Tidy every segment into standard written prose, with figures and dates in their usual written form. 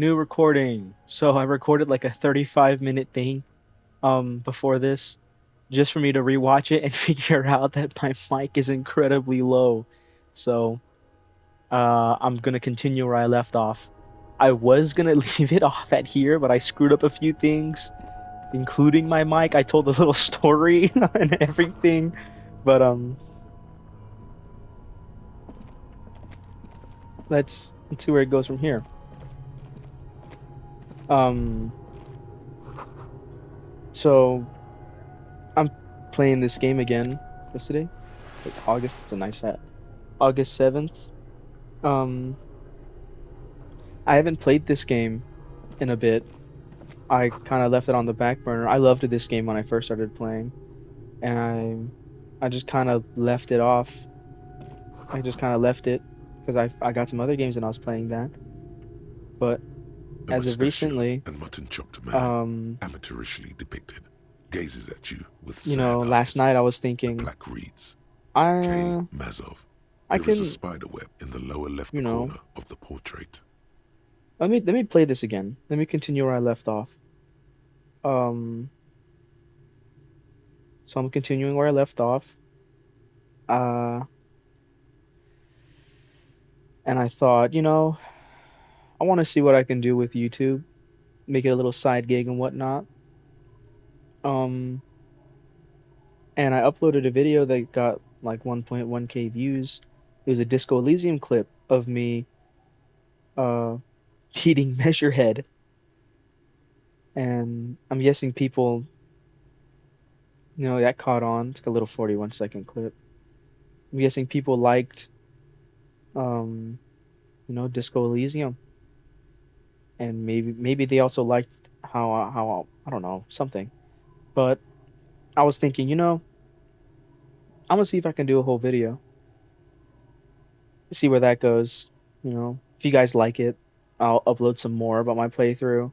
New recording. So I recorded like a 35-minute thing before this just for me to rewatch it and figure out that my mic is incredibly low. So I'm gonna continue where I left off. I was gonna leave it off at here, but I screwed up a few things, including my mic. I told a little story and everything, but let's see where it goes from here. Um so I'm playing this game again. What's today? Like August. It's a nice hat. August 7th. Um, I haven't played this game in a bit. I kind of left it on the back burner. I loved this game when I first started playing, and I just kind of left it off. I just kind of left it because I got some other games and I was playing that. But A as of mustachioed recently, and mutton-chopped man, um, amateurishly depicted, gazes at you with sad last eyes. night I was The thinking, plaque reads, K. I Mazov. I There is a can, spider web in the lower left you know, corner of the portrait. let me play this again. Let me continue where I left off. Um, so I'm continuing where I left off. Uh, and I thought, I want to see what I can do with YouTube, make it a little side gig and whatnot. Um, and I uploaded a video that got like 1.1K views. It was a Disco Elysium clip of me uh eating Measurehead, and I'm guessing people, that caught on. It's like a little 41-second clip. I'm guessing people liked um, Disco Elysium, and maybe they also liked how I don't know, something. But I was thinking, I'm gonna see if I can do a whole video, see where that goes. If you guys like it, I'll upload some more about my playthrough.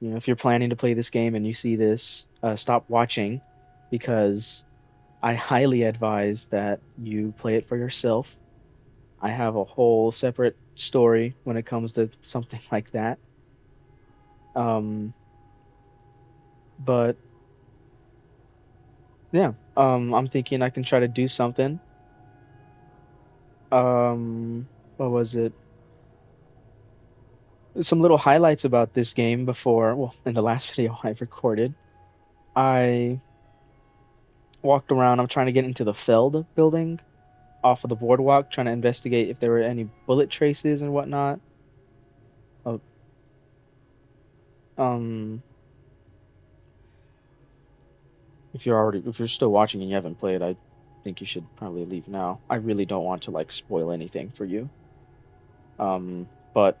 If you're planning to play this game and you see this, stop watching because I highly advise that you play it for yourself. I have a whole separate story when it comes to something like that. Um, but yeah, I'm thinking I can try to do something. What was it? Some little highlights about this game before, well, in the last video I've recorded. I walked around. I'm trying to get into the Feld building off of the boardwalk, trying to investigate if there were any bullet traces and whatnot. Oh, um, if you're still watching and you haven't played, I think you should probably leave now. I really don't want to like spoil anything for you. But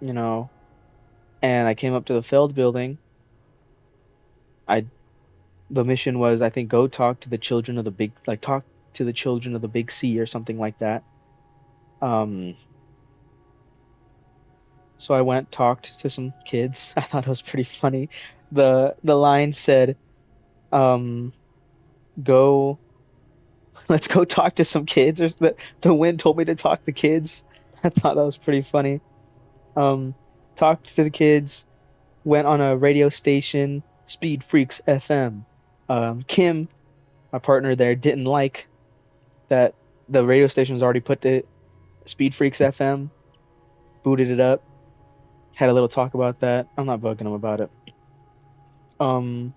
you know, and I came up to the Feld building. I The mission was, I think, go talk to the children of the big, like talk to the children of the big sea or something like that. Um, so I went, talked to some kids. I thought it was pretty funny. The line said, um, "Go, let's go talk to some kids." Or the wind told me to talk to kids. I thought that was pretty funny. Um, Talked to the kids. Went on a radio station, Speed Freaks FM. Kim, my partner there, didn't like that the radio station was already put to Speed Freaks FM. Booted it up. Had a little talk about that. I'm not bugging him about it. Um,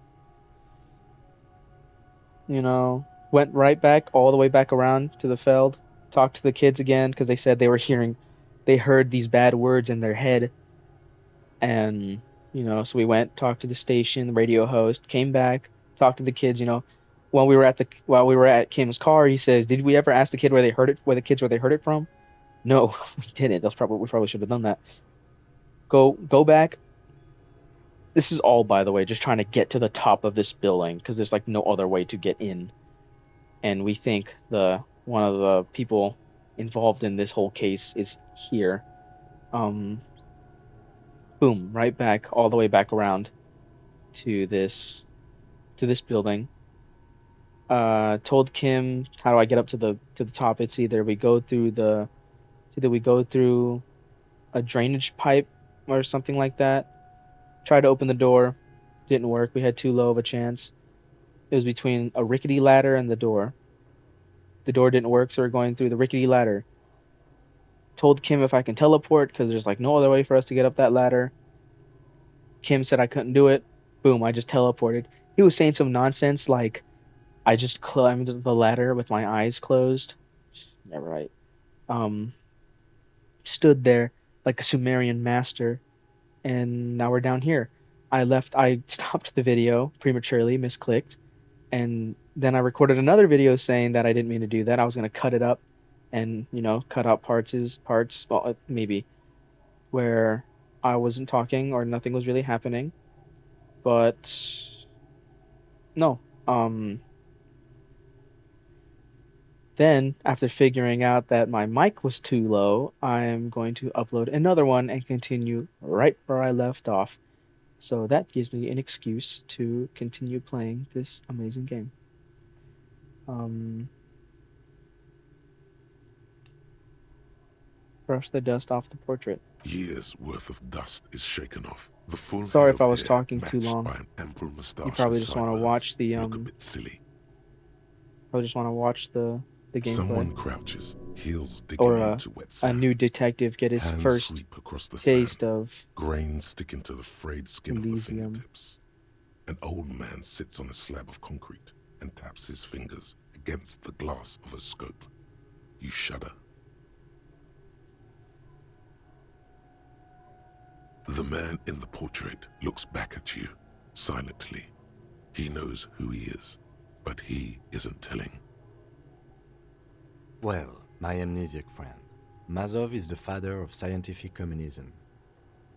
Went right back all the way back around to the Feld. Talked to the kids again because they said they heard these bad words in their head, and so we went, talked to the station, the radio host, came back, talked to the kids. While we were at Kim's car, he says, "Did we ever ask the kid where the kids where they heard it from?" No, we didn't. We probably should have done that. Go back. This is all, by the way, just trying to get to the top of this building because there's like no other way to get in. And we think the one of the people involved in this whole case is here. Um, Boom, right back, all the way back around to this building. Told Kim, how do I get up to the top? It's either we go through a drainage pipe or something like that. Tried to open the door, didn't work. We had too low of a chance. It was between a rickety ladder and the door. The door didn't work, so we're going through the rickety ladder. Told Kim if I can teleport, because there's like no other way for us to get up that ladder. Kim said I couldn't do it. Boom, I just teleported. He was saying some nonsense like I just climbed the ladder with my eyes closed. Never right. Um, Stood there like a Sumerian master, and now we're down here. I stopped the video prematurely, misclicked, and then I recorded another video saying that I didn't mean to do that. I was gonna cut it up and, cut out parts, well, maybe, where I wasn't talking or nothing was really happening. But no. Then, after figuring out that my mic was too low, I'm going to upload another one and continue right where I left off. So that gives me an excuse to continue playing this amazing game. Brush the dust off the portrait. Years worth of dust is shaken off. The full Sorry head if I of was hair, talking too matched long. by an ample moustache You probably and just want to sideburns, watch the look a bit silly. I just want to watch the gameplay. Someone crouches, heels digging Or into wet a sand. new detective get his Hands first sweep across the taste sand, of grain sticking to the frayed skin of the Elysium. fingertips. An old man sits on a slab of concrete and taps his fingers against the glass of a scope. You shudder. The man in the portrait looks back at you, silently. He knows who he is, but he isn't telling. Well, my amnesiac friend, Mazov is the father of scientific communism.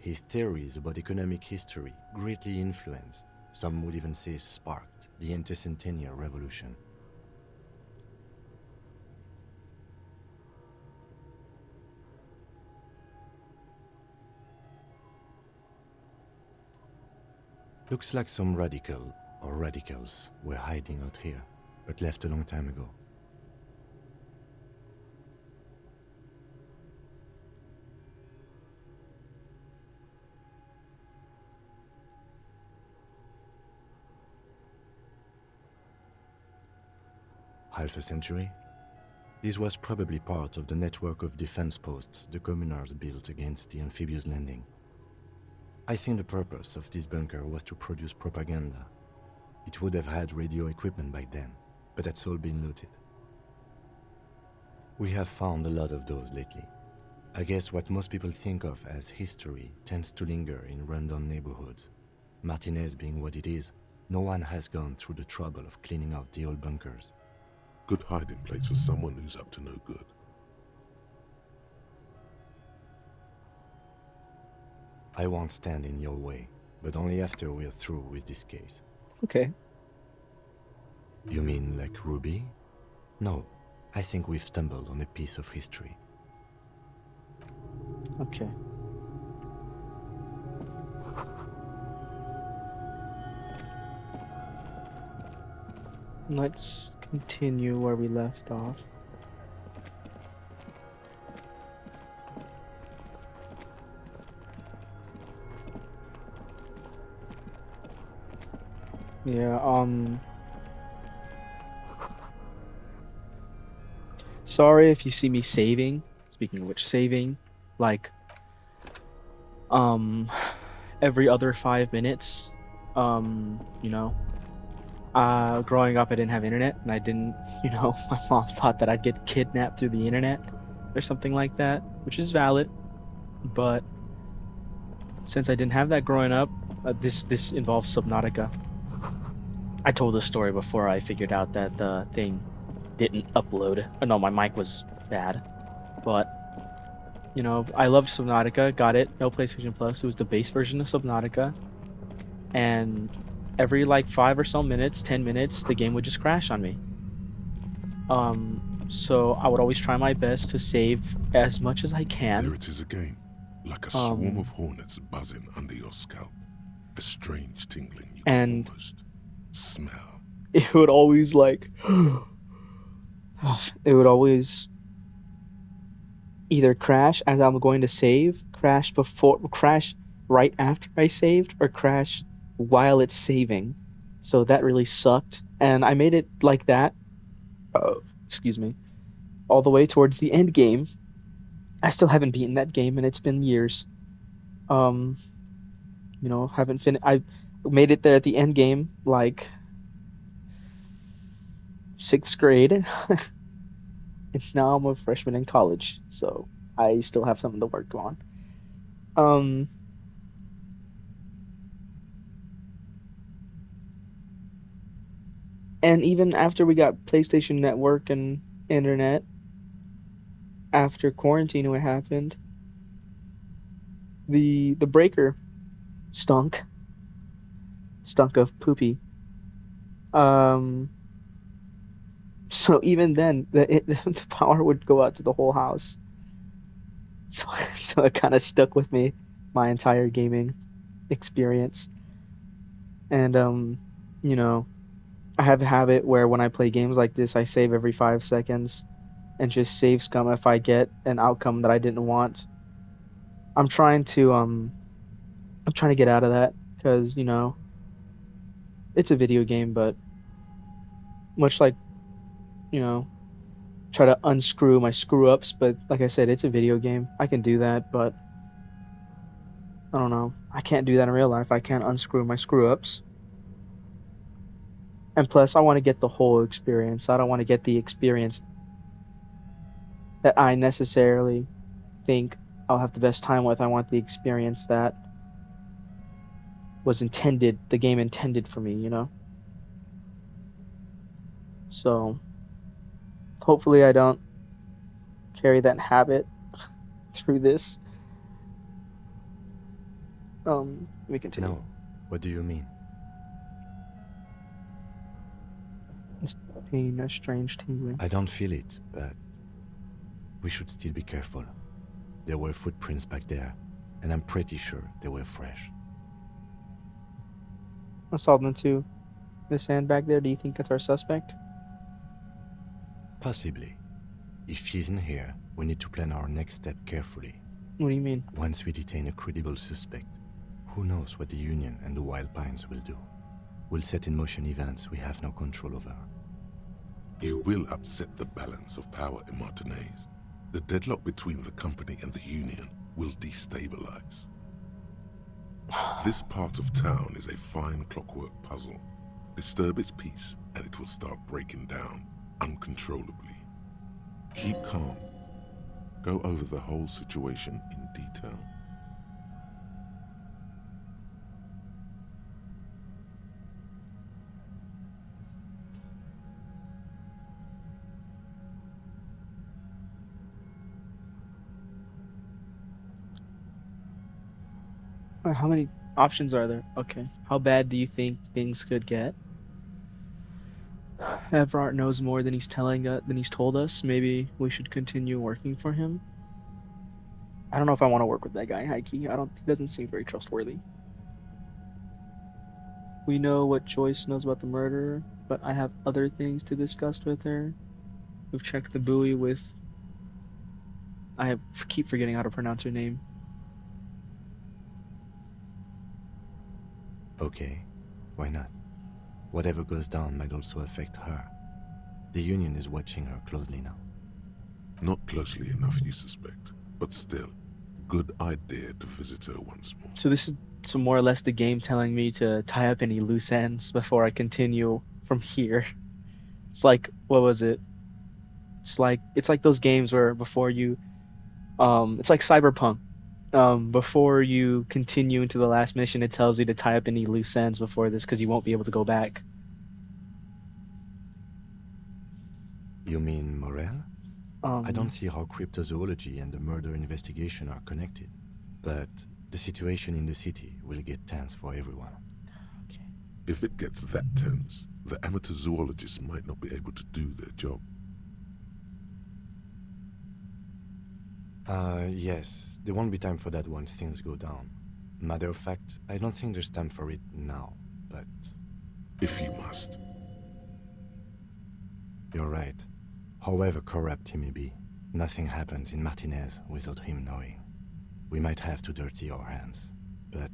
His theories about economic history greatly influenced, some would even say sparked, the anti-centennial revolution. Looks like some radical, or radicals, were hiding out here, but left a long time ago. Half a century? This was probably part of the network of defense posts the communards built against the amphibious landing. I think the purpose of this bunker was to produce propaganda. It would have had radio equipment back then, but that's all been looted. We have found a lot of those lately. I guess what most people think of as history tends to linger in rundown neighborhoods. Martinez being what it is, no one has gone through the trouble of cleaning out the old bunkers. Good hiding place for someone who's up to no good. I won't stand in your way, but only after we're through with this case. Okay. You mean like Ruby? No, I think we've stumbled on a piece of history. Okay. Let's continue where we left off. Yeah, sorry if you see me saving. Speaking of which, saving, like, every other 5 minutes. Growing up, I didn't have internet, and I didn't, my mom thought that I'd get kidnapped through the internet or something like that, which is valid. But since I didn't have that growing up, this involves Subnautica. I told this story before I figured out that the thing didn't upload. Oh, no, my mic was bad. But, I loved Subnautica, got it, no PlayStation Plus. It was the base version of Subnautica. And every, 5 or so minutes, 10 minutes, the game would just crash on me. So I would always try my best to save as much as I can. There it is again, like a swarm of hornets buzzing under your scalp. A strange tingling you can almost smell. It would always it would always either crash as I'm going to save, crash right after I saved, or crash while it's saving. So that really sucked. And I made it like that. Excuse me. All the way towards the end game. I still haven't beaten that game, and it's been years. Um, haven't finished. I made it there at the end game, like sixth grade, and now I'm a freshman in college, so I still have something to work on. Um, and even after we got PlayStation Network and internet, after quarantine, what happened? The breaker stunk, stunk of poopy. Um, so even then, the power would go out to the whole house. So, so it kind of stuck with me my entire gaming experience. And you know, I have a habit where when I play games like this, I save every 5 seconds and just save scum if I get an outcome that I didn't want. I'm trying to get out of that because, it's a video game, but much like, you know, try to unscrew my screw ups, but like I said, it's a video game. I can do that, but I don't know. I can't do that in real life. I can't unscrew my screw ups. And plus, I want to get the whole experience. I don't want to get the experience that I necessarily think I'll have the best time with. I want the experience that was intended, the game intended for me. So, hopefully I don't carry that habit through this. Let me continue. No. What do you mean? It's pain, a strange tingling. I don't feel it, but we should still be careful. There were footprints back there, and I'm pretty sure they were fresh. I saw them too. The sand back there, do you think that's our suspect? Possibly. If she's in here, we need to plan our next step carefully. What do you mean? Once we detain a credible suspect, who knows what the Union and the Wild Pines will do? We'll set in motion events we have no control over. You will upset the balance of power in Martinez. The deadlock between the company and the Union will destabilize. This part of town is a fine clockwork puzzle. Disturb its peace and it will start breaking down uncontrollably. Keep calm. Go over the whole situation in detail. How many options are there? Okay. How bad do you think things could get? Everard knows more than he's told us. Maybe we should continue working for him. I don't know if I want to work with that guy, Heike. He doesn't seem very trustworthy. We know what Joyce knows about the murder, but I have other things to discuss with her. We've checked the buoy with... keep forgetting how to pronounce her name. Okay, why not? Whatever goes down might also affect her. The Union is watching her closely now. Not closely enough, you suspect, but still, good idea to visit her once more. So this is more or less the game telling me to tie up any loose ends before I continue from here. It's like, what was it? It's like those games where before you, it's like Cyberpunk. Before you continue into the last mission, it tells you to tie up any loose ends before this because you won't be able to go back. You mean Morel? I don't see how cryptozoology and the murder investigation are connected, but the situation in the city will get tense for everyone. Okay. If it gets that tense, the amateur zoologists might not be able to do their job. Yes, there won't be time for that once things go down. Matter of fact, I don't think there's time for it now, but... If you must. You're right. However corrupt he may be, nothing happens in Martinez without him knowing. We might have to dirty our hands, but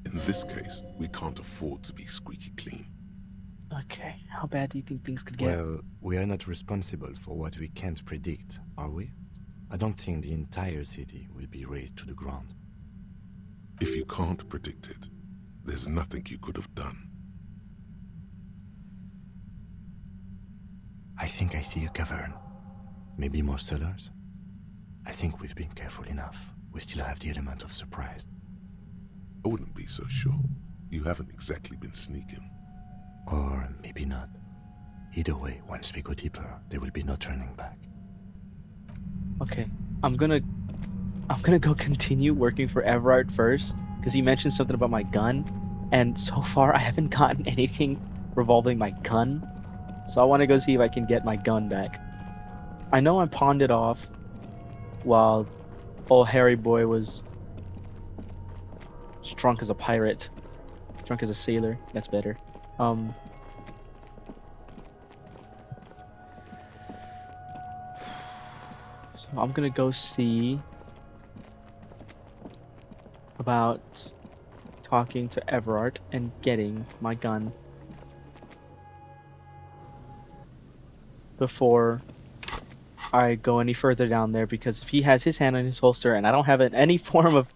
In this case, we can't afford to be squeaky clean. Okay, how bad do you think things could get? well, we are not responsible for what we can't predict, are we? I don't think the entire city will be razed to the ground. If you can't predict it, there's nothing you could have done. I think I see a cavern. Maybe more cellars? I think we've been careful enough. We still have the element of surprise. I wouldn't be so sure. You haven't exactly been sneaking. Or maybe not. Either way, once we go deeper, there will be no turning back. Okay, I'm gonna go continue working for Everard first, because he mentioned something about my gun, and so far I haven't gotten anything revolving my gun, so I want to go see if I can get my gun back. I know I pawned it off while old Harry boy was drunk as a pirate, drunk as a sailor. That's better. So I'm gonna go see about talking to Everard and getting my gun before I go any further down there, because if he has his hand on his holster and I don't have any form of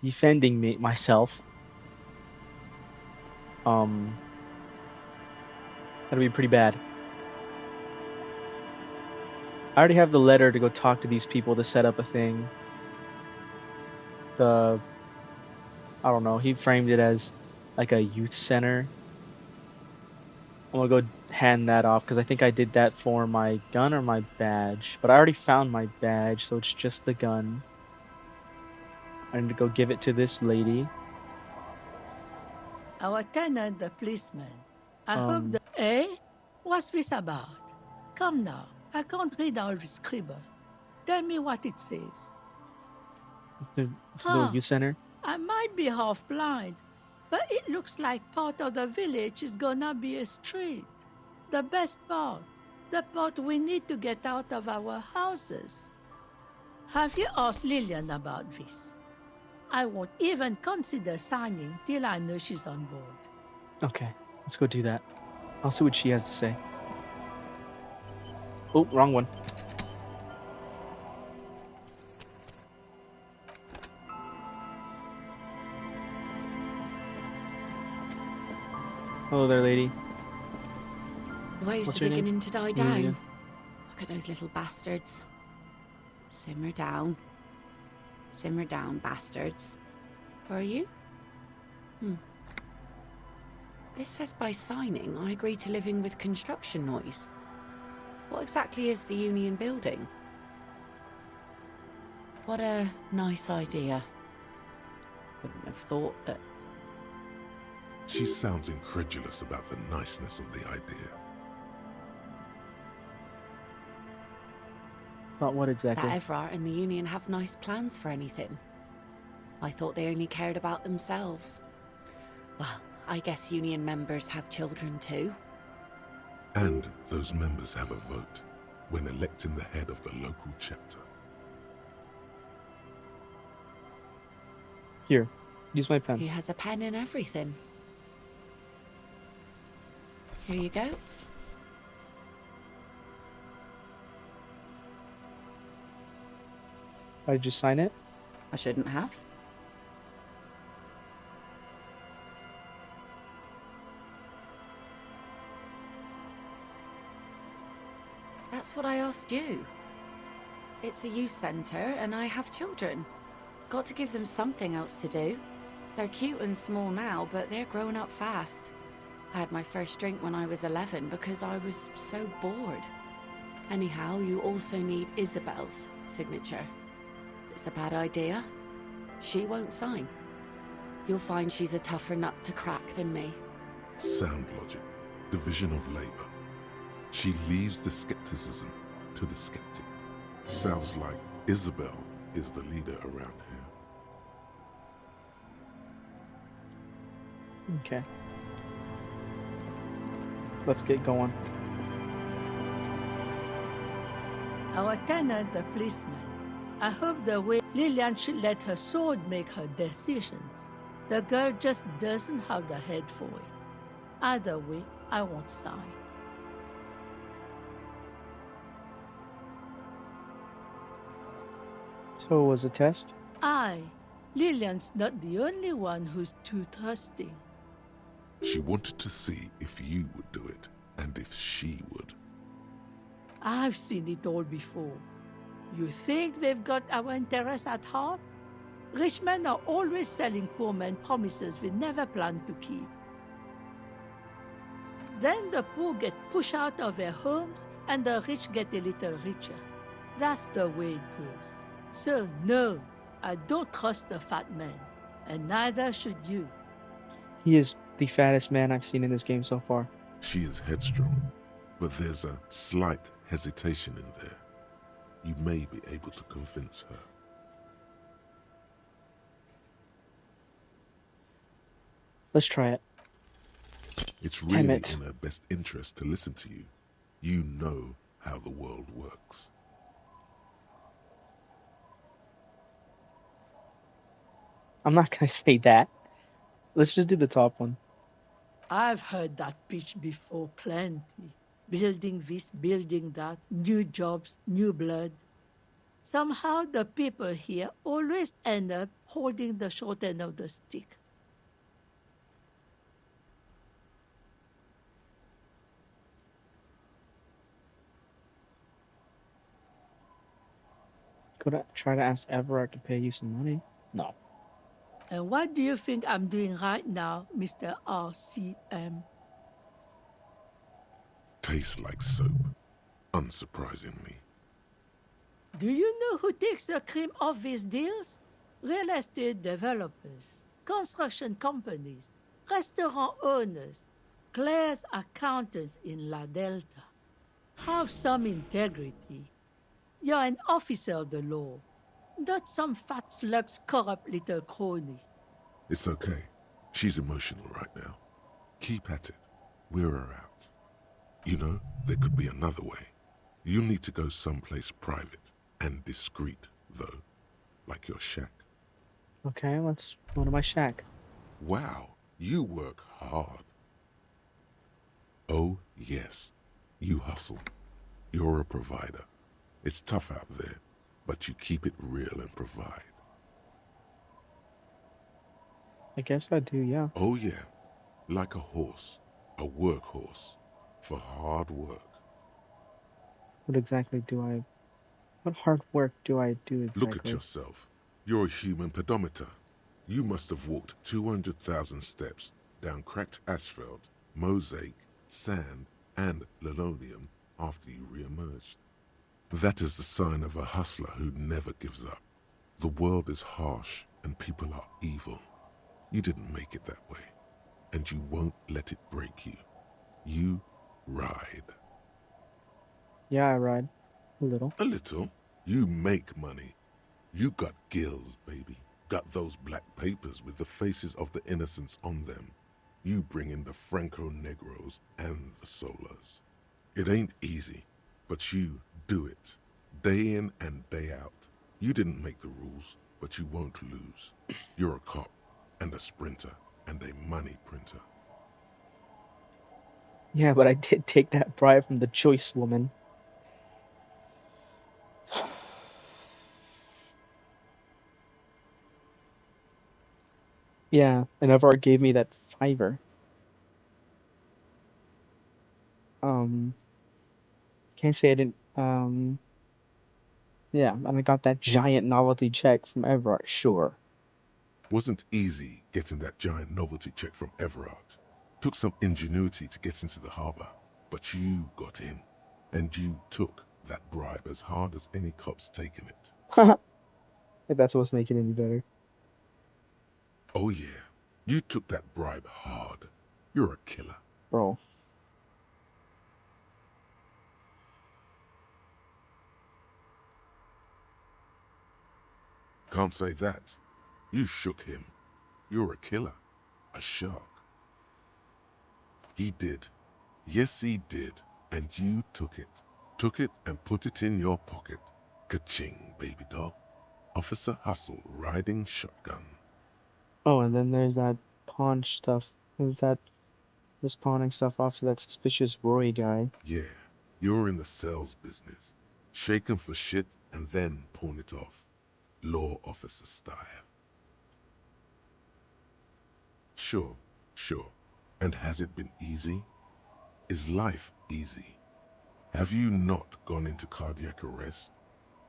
defending myself, that'll be pretty bad. I already have the letter to go talk to these people to set up a thing. I don't know, he framed it as like a youth center. I'm gonna go hand that off because I think I did that for my gun or my badge. But I already found my badge, so it's just the gun. I need to go give it to this lady. Our tenant, the policeman. I hope the... Eh? What's this about? Come now. I can't read all this scribble. Tell me what it says. The little youth center. I might be half blind, but it looks like part of the village is gonna be a street. The best part. The part we need to get out of our houses. Have you asked Lillian about this? I won't even consider signing till I know she's on board. Okay, let's go do that. I'll see what she has to say. Oh, wrong one. Hello there, lady. The waves What's are your name? beginning to die down. Amelia. Look at those little bastards. Simmer down. Simmer down, bastards. Who are you? This says by signing, I agree to living with construction noise. What exactly is the union building? What a nice idea. Wouldn't have thought that... She sounds incredulous about the niceness of the idea. About what exactly? that Everard and the union have nice plans for anything. I thought they only cared about themselves. Well, I guess union members have children too. And those members have a vote when electing the head of the local chapter. Here, use my pen. He has a pen and everything. Here you go. I just sign it. I shouldn't have. That's what I asked you. It's a youth centre and I have children. Got to give them something else to do. They're cute and small now, but they're growing up fast. I had my first drink when I was 11 because I was so bored. Anyhow, you also need Isabel's signature. It's a bad idea. She won't sign. You'll find she's a tougher nut to crack than me. Sound logic. Division of labor. She leaves the skepticism to the skeptic. Sounds like Isabel is the leader around here. Okay. Let's get going. Our tenant, the policeman. I hope the way Lillian should let her sword make her decisions. The girl just doesn't have the head for it. Either way, I won't sigh. So it was a test? Lillian's not the only one who's too trusting. She wanted to see if you would do it, and if she would. I've seen it all before. You think they've got our interests at heart? Rich men are always selling poor men promises they never planned to keep. Then the poor get pushed out of their homes and the rich get a little richer. That's the way it goes. So no, I don't trust the fat man, and neither should you. He is the fattest man I've seen in this game so far. She is headstrong, but there's a slight hesitation in there. You may be able to convince her. Let's try it. It's Damn really it. in her best interest to listen to you. You know how the world works. I'm not gonna say that. Let's just do the top one. I've heard that pitch before plenty. Building this, building that, new jobs, new blood. Somehow the people here always end up holding the short end of the stick. Could I try to ask Everard to pay you some money? No. And what do you think I'm doing right now, Mr. RCM? Tastes like soap, unsurprisingly. Do you know who takes the cream off these deals? Real estate developers, construction companies, restaurant owners, Claire's accountants in La Delta. Have some integrity. You're an officer of the law, not some fat slug's corrupt little crony. It's okay. She's emotional right now. Keep at it. Wear her out. You know, there could be another way. You need to go someplace private and discreet, though. Like your shack. Okay, let's go to my shack. Wow, you work hard. Oh, yes. You hustle. You're a provider. It's tough out there, but you keep it real and provide. I guess I do, yeah. Oh, yeah. Like a horse. A workhorse. For hard work. What hard work do I do exactly? Look at yourself. You're a human pedometer. You must have walked 200,000 steps down cracked asphalt, mosaic, sand, and linoleum after you re-emerged. That is the sign of a hustler who never gives up. The world is harsh and people are evil. You didn't make it that way, and you won't let it break you. You ride. Yeah, I ride. A little. A little. You make money. You got gills, baby. Got those black papers with the faces of the innocents on them. You bring in the Franco-Negros and the Solas. It ain't easy, but you do it. Day in and day out. You didn't make the rules, but you won't lose. You're a cop, and a sprinter, and a money printer. Yeah, but I did take that bribe from the choice woman. Yeah, and Everard gave me that $5. Can't say I didn't, yeah, and I got that giant novelty check from Everard, sure. Wasn't easy getting that giant novelty check from Everard. Took some ingenuity to get into the harbor, but you got in, and you took that bribe as hard as any cop's taken it. If that's what's making it any better. Oh yeah, you took that bribe hard. You're a killer. Bro. Can't say that. You shook him. You're a killer. A shark. He did. Yes, he did. And you took it. Took it and put it in your pocket. Ka-ching, baby doll. Officer Hustle riding shotgun. Oh, and then there's that pawn stuff. Is that just pawning stuff off to that suspicious Roy guy? Yeah, you're in the sales business. Shake 'em for shit and then pawn it off. Law officer style. Sure, sure. And has it been easy? Is life easy? Have you not gone into cardiac arrest?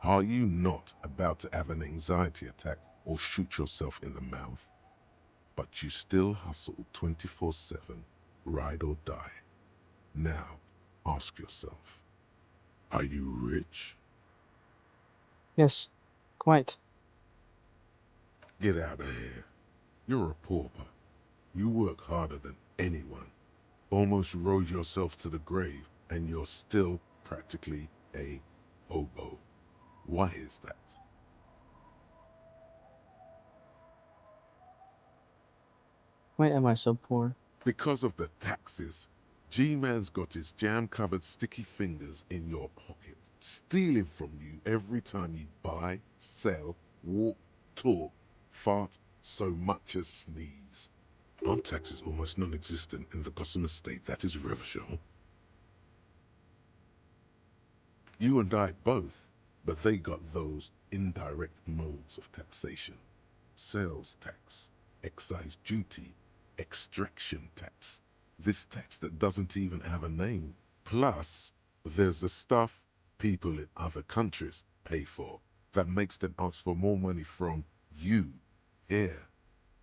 Are you not about to have an anxiety attack or shoot yourself in the mouth? But you still hustle 24/7, ride or die. Now, ask yourself, are you rich? Yes, quite. Get out of here. You're a pauper. You work harder than anyone. Almost rode yourself to the grave, and you're still practically a hobo. Why is that? Why am I so poor? Because of the taxes. G-Man's got his jam-covered sticky fingers in your pocket, stealing from you every time you buy, sell, walk, talk, fart, so much as sneeze. Aren't taxes almost non-existent in the Gotham estate that is Revachol? You and I both, but they got those indirect modes of taxation. Sales tax, excise duty, extraction tax. This tax that doesn't even have a name. Plus, there's the stuff people in other countries pay for that makes them ask for more money from you here.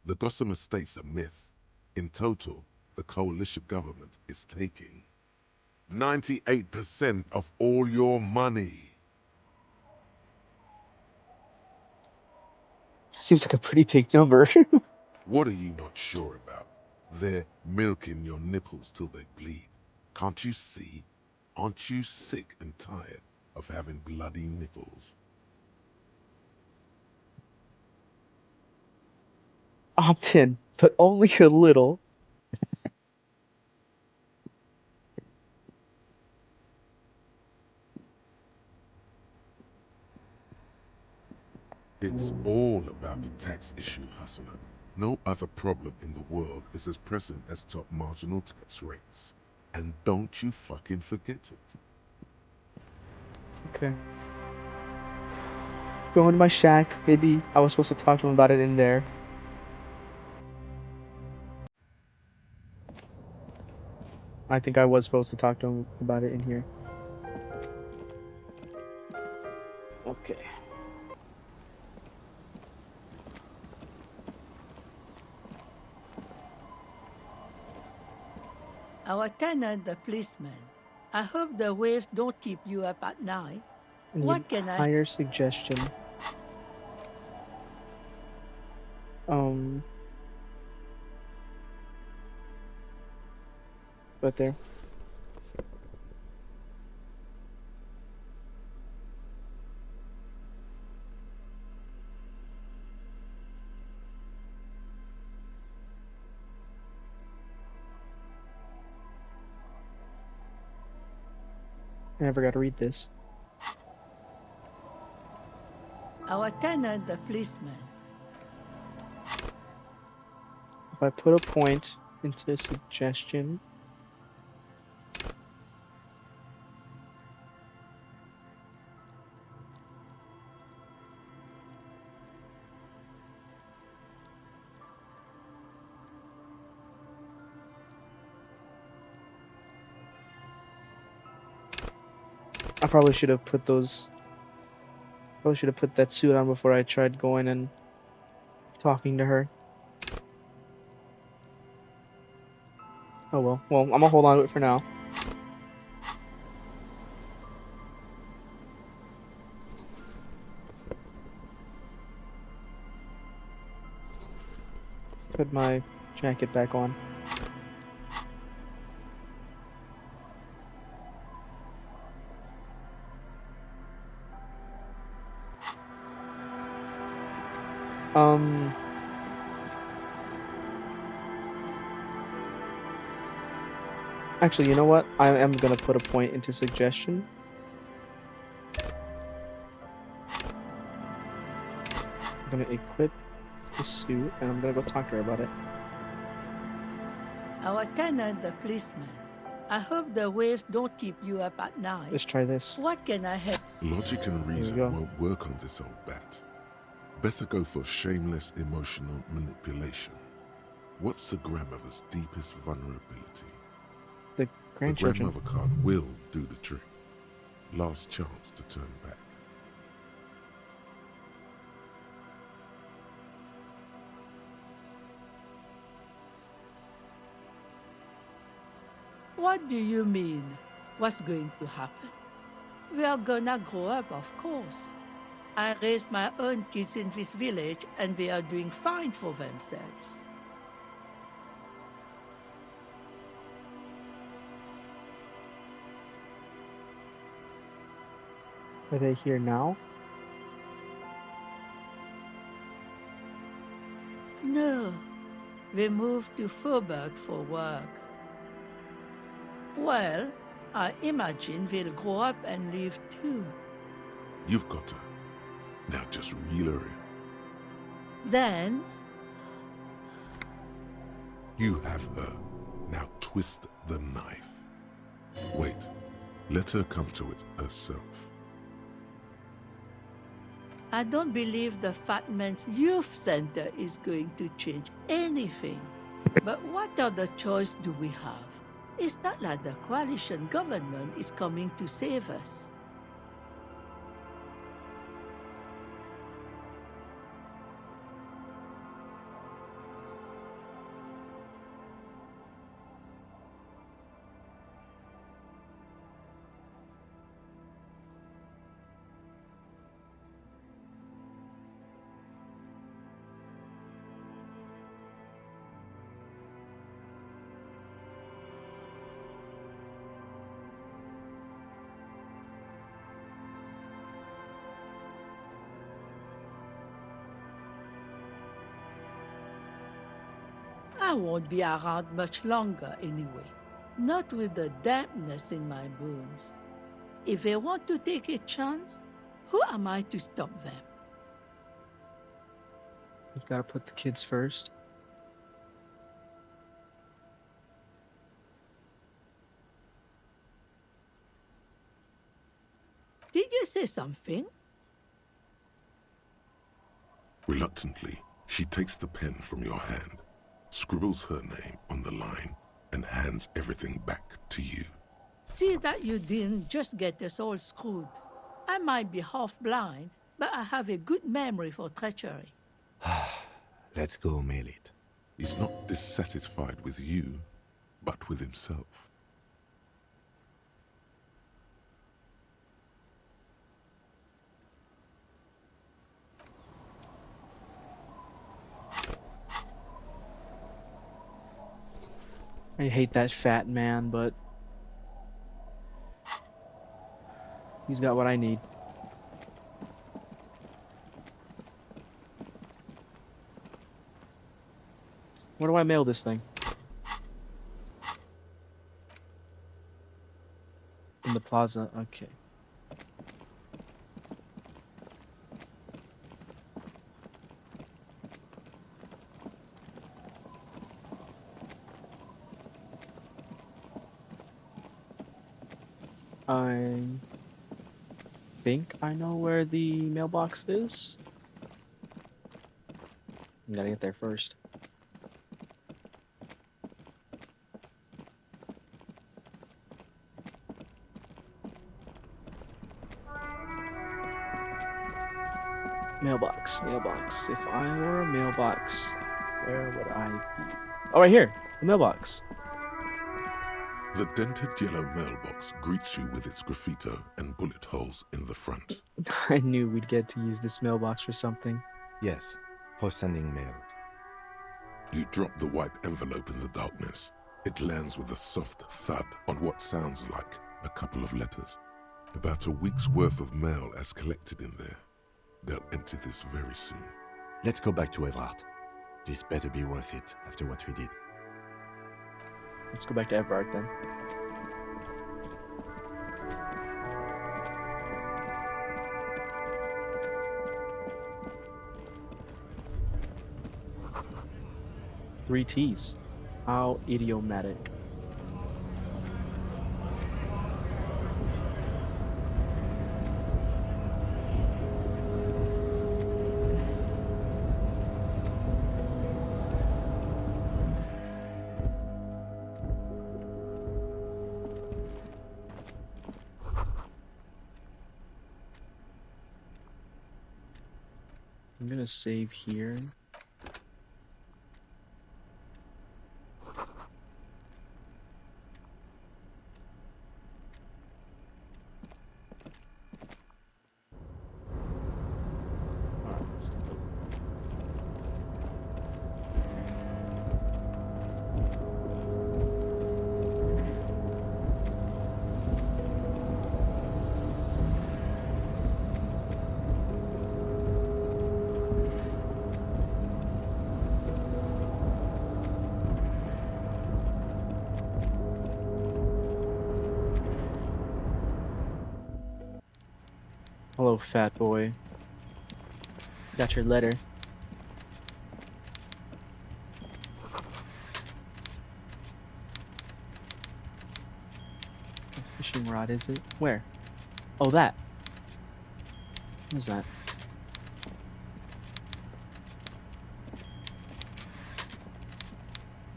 The Gotham estate's a myth. In total, the coalition government is taking 98% of all your money. Seems like a pretty big number. What are you not sure about? They're milking your nipples till they bleed. Can't you see? Aren't you sick and tired of having bloody nipples? Opt in, but only a little. It's all about the tax issue, hustler. No other problem in the world is as pressing as top marginal tax rates. And don't you fucking forget it. Okay. Going to my shack. Maybe I was supposed to talk to him about it in there. I think I was supposed to talk to him about it in here. Okay. Our tenant, the policeman. I hope the waves don't keep you up at night. I need What can I... higher suggestion. Right there. I never got to read this. Our tenant, the policeman. If I put a point into suggestion, I probably should have put those. Probably should have put that suit on before I tried going and talking to her. Oh well. Well, I'm gonna hold on to it for now. Put my jacket back on. Actually, you know what? I am gonna put a point into suggestion. I'm gonna equip the suit and I'm gonna go talk to her about it. Our tenant, the policeman. I hope the waves don't keep you up at night. Let's try this. What can I help? Logic and we reason go. won't work on this old bat. Better go for shameless emotional manipulation. What's the grandmother's deepest vulnerability? The The grandchildren. grandmother card will do the trick. Last chance to turn back. What do you mean? What's going to happen? We are gonna grow up, of course. I raised my own kids in this village and they are doing fine for themselves. Are they here now? No, they moved to Faubourg for work. Well, I imagine they'll grow up and leave too. You've got her. Now just reel her in. Then, You have her. Now twist the knife. Wait. Let her come to it herself. I don't believe the Fat Man's Youth Center is going to change anything. But what other choice do we have? It's not like the coalition government is coming to save us. I won't be around much longer anyway. Not with the dampness in my bones. If they want to take a chance, who am I to stop them? We've got to put the kids first. Did you say something? Reluctantly, she takes the pen from your hand, scribbles her name on the line, and hands everything back to you. See that you didn't just get us all screwed. I might be half blind, but I have a good memory for treachery. Let's go mail it. He's not dissatisfied with you, but with himself. I hate that fat man, but he's got what I need. Where do I mail this thing? In the plaza, okay. I think I know where the mailbox is. I gotta get there first. Mailbox, mailbox. If I were a mailbox, where would I be? Oh, right here, the mailbox. The dented yellow mailbox greets you with its graffito and bullet holes in the front. I knew we'd get to use this mailbox for something. Yes, for sending mail. You drop the white envelope in the darkness. It lands with a soft thud on what sounds like a couple of letters. About a week's worth of mail as collected in there. They'll empty this very soon. Let's go back to Everard. This better be worth it after what we did. Let's go back to Everard then. Three T's. How idiomatic. I'm gonna save here. Alright, let's go. Hello, fat boy. Got your letter. What fishing rod is it? Where? Oh, that. What is that?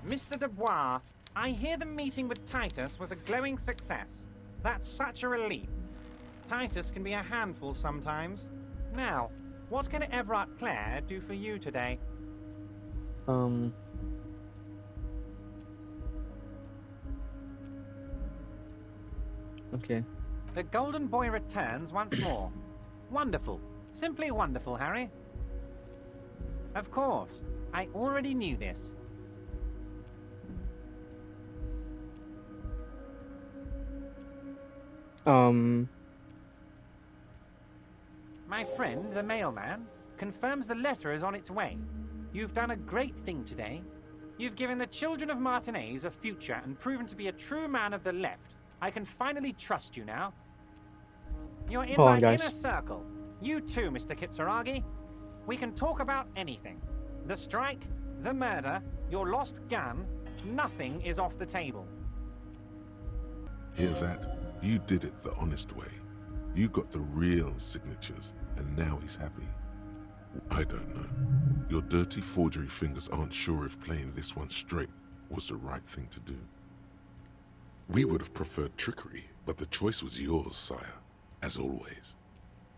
Mr. Dubois, I hear the meeting with Titus was a glowing success. That's such a relief. Titus can be a handful sometimes. Now, what can Everard Clare do for you today? Okay. The Golden Boy returns once more. Wonderful. Simply wonderful, Harry. Of course. I already knew this. My friend, the mailman, confirms the letter is on its way. You've done a great thing today. You've given the children of Martinez a future and proven to be a true man of the left. I can finally trust you now. You're in Hold on, my guys. inner circle. You too, Mr. Kitsuragi. We can talk about anything. The strike, the murder, your lost gun, nothing is off the table. Hear that? You did it the honest way. You got the real signatures, and now he's happy. I don't know. Your dirty forgery fingers aren't sure if playing this one straight was the right thing to do. We would have preferred trickery, but the choice was yours, sire. As always.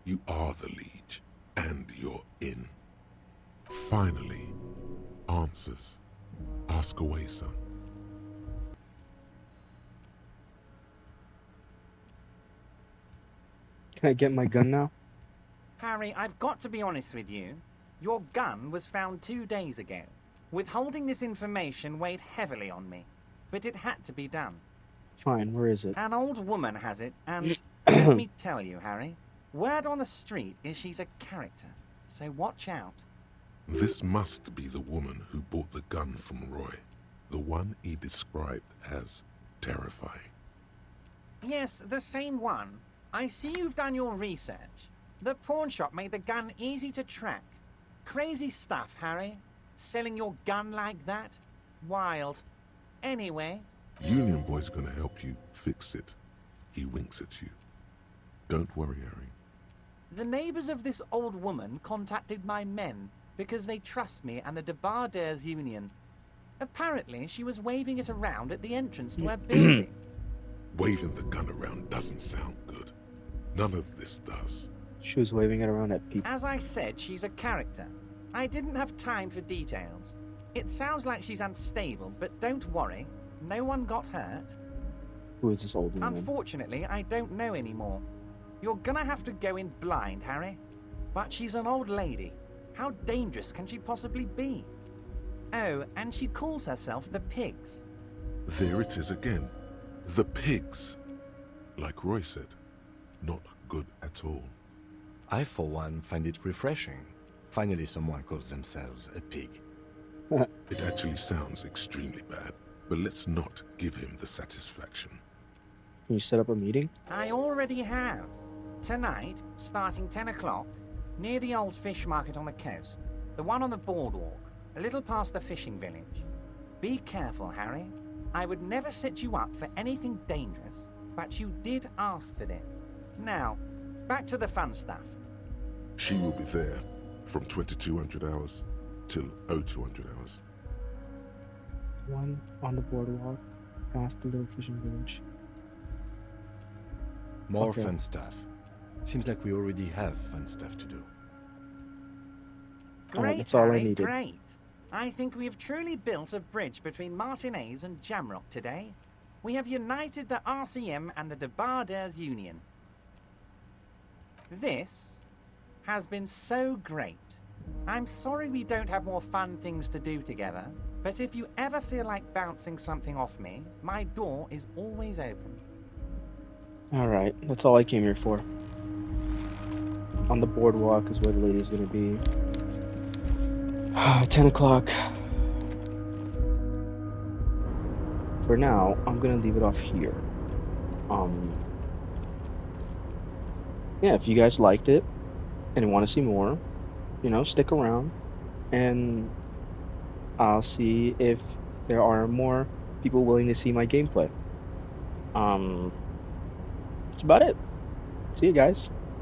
You are the liege, and you're in. Finally, answers. Ask away, son. Can I get my gun now? Harry, I've got to be honest with you. Your gun was found 2 days ago. Withholding this information weighed heavily on me, but it had to be done. Fine, where is it? An old woman has it, and let me tell you, Harry, word on the street is she's a character, so watch out. This must be the woman who bought the gun from Roy. The one he described as terrifying. Yes, the same one. I see you've done your research. The pawn shop made the gun easy to track. Crazy stuff, Harry. Selling your gun like that? Wild. Anyway... Union Boy's gonna help you fix it. He winks at you. Don't worry, Harry. The neighbors of this old woman contacted my men because they trust me and the Debardeurs Union. Apparently, she was waving it around at the entrance to her building. Waving the gun around doesn't sound good. None of this does. She was waving it around at people. As I said, she's a character. I didn't have time for details. It sounds like she's unstable, but don't worry. No one got hurt. Who is this old woman? Unfortunately, I don't know anymore. You're gonna have to go in blind, Harry. But she's an old lady. How dangerous can she possibly be? Oh, and she calls herself the Pigs. There it is again. The pigs. Like Roy said, not good at all. I, for one, find it refreshing. Finally, someone calls themselves a pig. It actually sounds extremely bad, but let's not give him the satisfaction. Can you set up a meeting? I already have. Tonight, starting 10 o'clock, near the old fish market on the coast. The one on the boardwalk, a little past the fishing village. Be careful, Harry. I would never set you up for anything dangerous, but you did ask for this. Now, back to the fun stuff. She will be there from 2200 hours till 0200 hours. One on the boardwalk, past the little fishing village. More Okay. fun stuff. Seems like we already have fun stuff to do. All right, Great, that's all I Harry, needed. great. I think we've truly built a bridge between Martinez and Jamrock today. We have united the RCM and the Debarders Union. This has been so great. I'm sorry we don't have more fun things to do together, but if you ever feel like bouncing something off me, my door is always open. All right, that's all I came here for. On the boardwalk is where the lady's gonna be. 10 o'clock. For now, I'm gonna leave it off here. Yeah, if you guys liked it and want to see more, stick around, and I'll see if there are more people willing to see my gameplay. That's about it. See you guys.